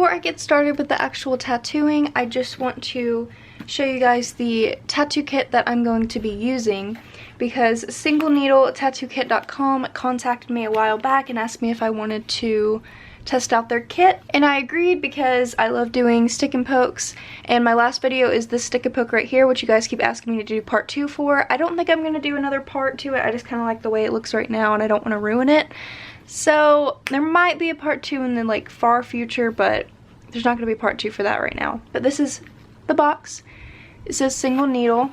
before I get started with the actual tattooing, I just want to show you guys the tattoo kit that I'm going to be using, because singleneedletattooKit.com contacted me a while back and asked me if I wanted to test out their kit, and I agreed because I love doing stick and pokes, and my last video is this stick and poke right here, which you guys keep asking me to do part 2 for. I don't think I'm going to do another part to it. I just kind of like the way it looks right now and I don't want to ruin it. So there might be a part 2 in the like far future, but there's not going to be part 2 for that right now. But this is the box. It says single needle,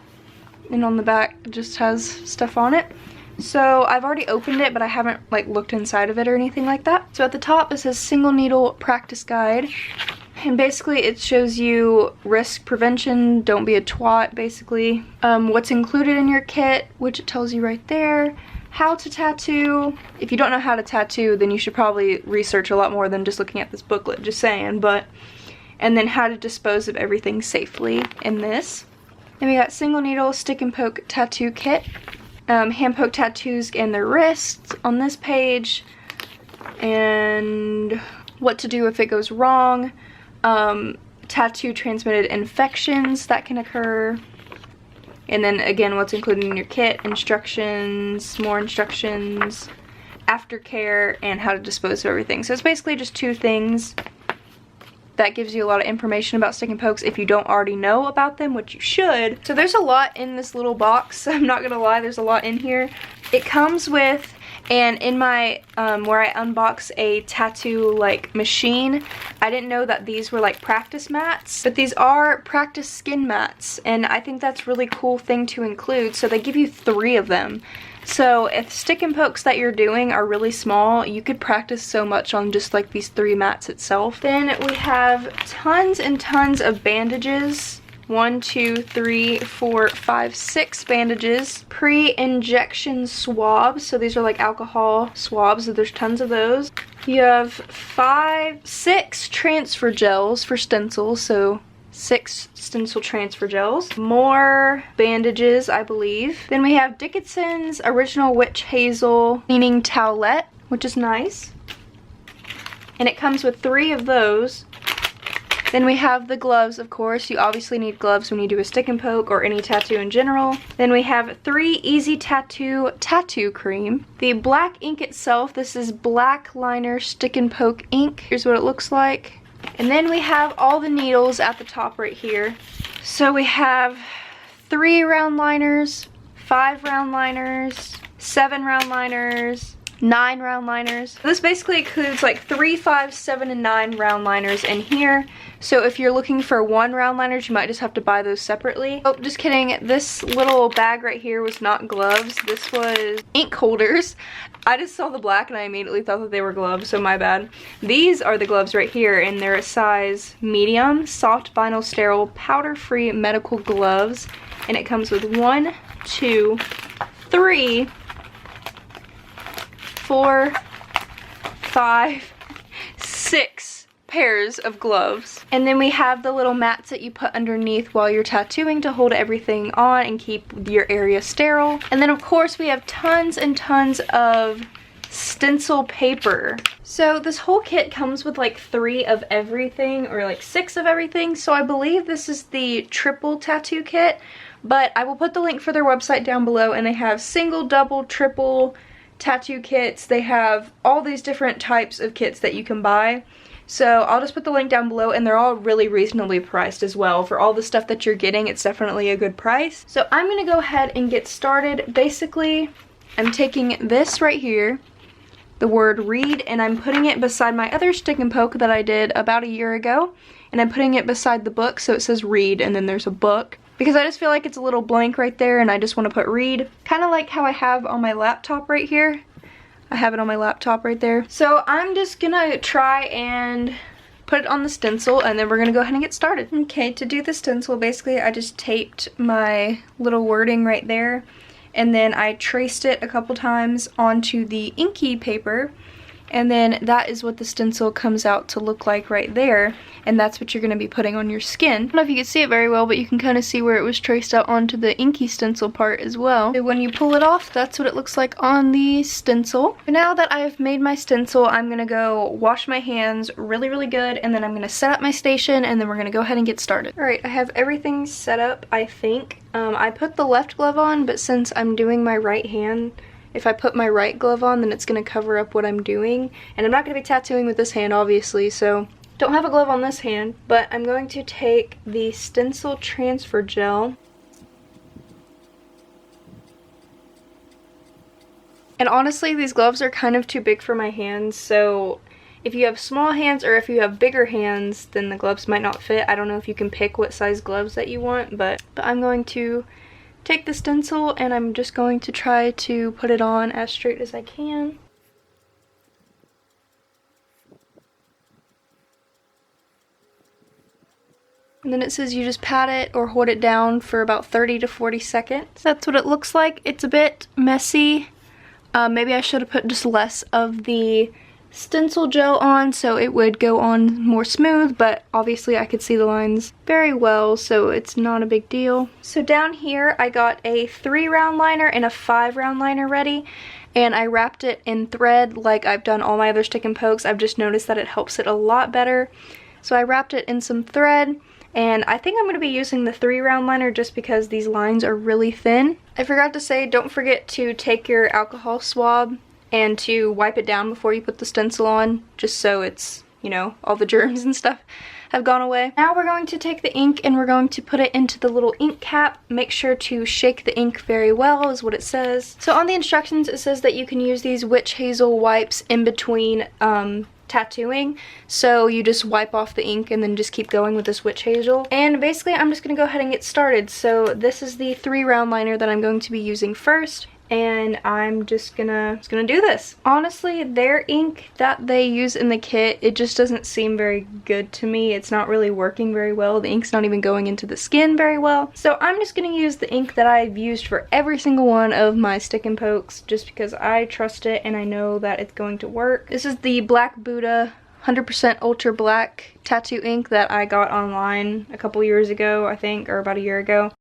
and on the back it just has stuff on it. So I've already opened it, but I haven't like looked inside of it or anything like that. So at the top it says single needle practice guide, and basically it shows you risk prevention, don't be a twat basically, what's included in your kit, which it tells you right there, how to tattoo. If you don't know how to tattoo, then you should probably research a lot more than just looking at this booklet, just saying. But and then how to dispose of everything safely in this. Then we got single needle stick and poke tattoo kit, hand poke tattoos and their wrists on this page, and what to do if it goes wrong, tattoo transmitted infections that can occur, and then again what's included in your kit, instructions, more instructions, aftercare, and how to dispose of everything. So it's basically just 2 things that gives you a lot of information about stick and pokes if you don't already know about them, which you should. So there's a lot in this little box. I'm not gonna lie, there's a lot in here. It comes with, and in my where I unbox a tattoo like machine, I didn't know that these were like practice mats, but these are practice skin mats, and I think that's a really cool thing to include. So they give you 3 of them. So if stick and pokes that you're doing are really small, you could practice so much on just like these 3 mats itself. Then we have tons and tons of bandages. 1, 2, 3, 4, 5, 6 bandages. Pre-injection swabs. So these are like alcohol swabs, so there's tons of those. You have 6 transfer gels for stencils, so 6 stencil transfer gels. More bandages, I believe. Then we have Dickinson's Original Witch Hazel Cleaning Towelette, which is nice. And it comes with 3 of those. Then we have the gloves, of course. You obviously need gloves when you do a stick and poke or any tattoo in general. Then we have 3 Easy Tattoo tattoo cream. The black ink itself, this is black liner stick and poke ink. Here's what it looks like. And then we have all the needles at the top right here. So we have 3 round liners, 5 round liners, 7 round liners, 9 round liners. This basically includes like 3, 5, 7, and 9 round liners in here. So if you're looking for 1 round liners, you might just have to buy those separately. Oh, just kidding. This little bag right here was not gloves. This was ink holders. I just saw the black and I immediately thought that they were gloves, so my bad. These are the gloves right here, and they're a size medium, soft vinyl sterile, powder-free medical gloves. And it comes with 1, 2, 3, 4, 5, 6 pairs of gloves. And then we have the little mats that you put underneath while you're tattooing to hold everything on and keep your area sterile. And then of course we have tons and tons of stencil paper. So this whole kit comes with like 3 of everything, or like 6 of everything. So I believe this is the triple tattoo kit, but I will put the link for their website down below, and they have single, double, triple tattoo kits. They have all these different types of kits that you can buy. So I'll just put the link down below, and they're all really reasonably priced as well. For all the stuff that you're getting, it's definitely a good price. So I'm gonna go ahead and get started. Basically, I'm taking this right here, the word read, and I'm putting it beside my other stick and poke that I did about a year ago, and I'm putting it beside the book so it says read and then there's a book, because I just feel like it's a little blank right there and I just want to put read, kind of like how I have on my laptop right here. I have it on my laptop right there. So I'm just gonna try and put it on the stencil, and then we're gonna go ahead and get started. Okay, to do the stencil, basically I just taped my little wording right there, and then I traced it a couple times onto the inky paper, And then that is what the stencil comes out to look like right there. And that's what you're going to be putting on your skin. I don't know if you can see it very well, but you can kind of see where it was traced out onto the inky stencil part as well. So when you pull it off, that's what it looks like on the stencil. Now that I've made my stencil, I'm going to go wash my hands really, really good. And then I'm going to set up my station, and then we're going to go ahead and get started. Alright, I have everything set up, I think. I put the left glove on, but since I'm doing my right hand, if I put my right glove on, then it's going to cover up what I'm doing. And I'm not going to be tattooing with this hand, obviously, so don't have a glove on this hand. But I'm going to take the Stencil Transfer Gel. And honestly, these gloves are kind of too big for my hands, so if you have small hands or if you have bigger hands, then the gloves might not fit. I don't know if you can pick what size gloves that you want, but I'm going to take the stencil and I'm just going to try to put it on as straight as I can. And then it says you just pat it or hold it down for about 30 to 40 seconds. That's what it looks like. It's a bit messy. Maybe I should have put just less of the stencil gel on so it would go on more smooth, but obviously I could see the lines very well, so it's not a big deal. So down here I got a 3-round liner and a 5-round liner ready, and I wrapped it in thread like I've done all my other stick and pokes. I've just noticed that it helps it a lot better. So I wrapped it in some thread, and I think I'm going to be using the 3-round liner just because these lines are really thin. I forgot to say, don't forget to take your alcohol swab and to wipe it down before you put the stencil on, just so it's, you know, all the germs and stuff have gone away. Now we're going to take the ink and we're going to put it into the little ink cap. Make sure to shake the ink very well is what it says. So on the instructions it says that you can use these witch hazel wipes in between tattooing, so you just wipe off the ink and then just keep going with this witch hazel. And basically I'm just gonna go ahead and get started. So this is the 3-round liner that I'm going to be using first, and I'm just gonna do this. Honestly, their ink that they use in the kit, it just doesn't seem very good to me. It's not really working very well. The ink's not even going into the skin very well. So I'm just gonna use the ink that I've used for every single one of my stick and pokes, just because I trust it and I know that it's going to work. This is the Black Buddha 100% Ultra Black tattoo ink that I got online a couple years ago, I think, or about a year ago.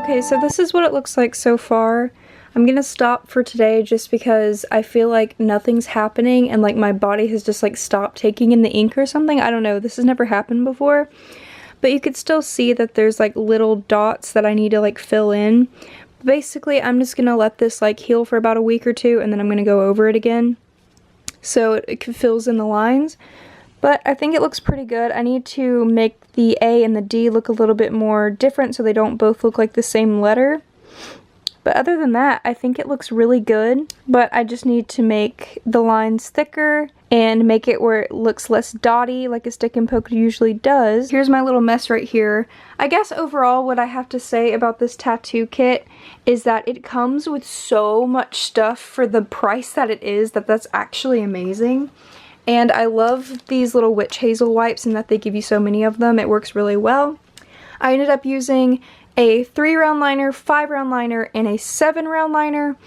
Okay, so this is what it looks like so far. I'm gonna stop for today just because I feel like nothing's happening and like my body has just like stopped taking in the ink or something. I don't know, this has never happened before. But you could still see that there's like little dots that I need to like fill in. Basically, I'm just gonna let this like heal for about a week or two and then I'm gonna go over it again. So it fills in the lines. But I think it looks pretty good. I need to make the A and the D look a little bit more different so they don't both look like the same letter. But other than that, I think it looks really good, but I just need to make the lines thicker and make it where it looks less dotty like a stick and poke usually does. Here's my little mess right here. I guess overall what I have to say about this tattoo kit is that it comes with so much stuff for the price that it is that's actually amazing. And I love these little witch hazel wipes and that they give you so many of them. It works really well. I ended up using a 3-round liner, 5-round liner, and a 7-round liner.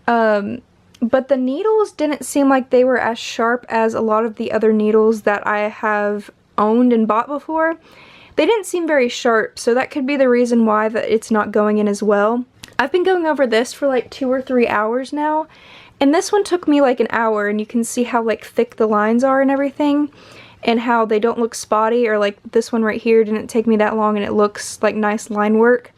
But the needles didn't seem like they were as sharp as a lot of the other needles that I have owned and bought before. They didn't seem very sharp, so that could be the reason why that it's not going in as well. I've been going over this for like 2 or 3 hours now, and this one took me like an hour, and you can see how like thick the lines are and everything. And how they don't look spotty, or like this one right here didn't take me that long and it looks like nice line work.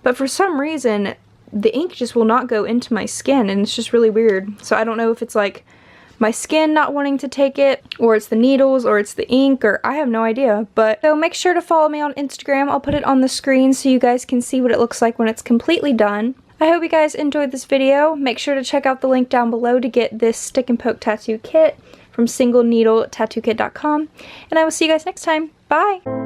But for some reason, the ink just will not go into my skin and it's just really weird. So I don't know if it's like my skin not wanting to take it, or it's the needles, or it's the ink, or I have no idea. But so make sure to follow me on Instagram. I'll put it on the screen so you guys can see what it looks like when it's completely done. I hope you guys enjoyed this video. Make sure to check out the link down below to get this stick and poke tattoo kit from singleneedletattooKit.com, and I will see you guys next time. Bye!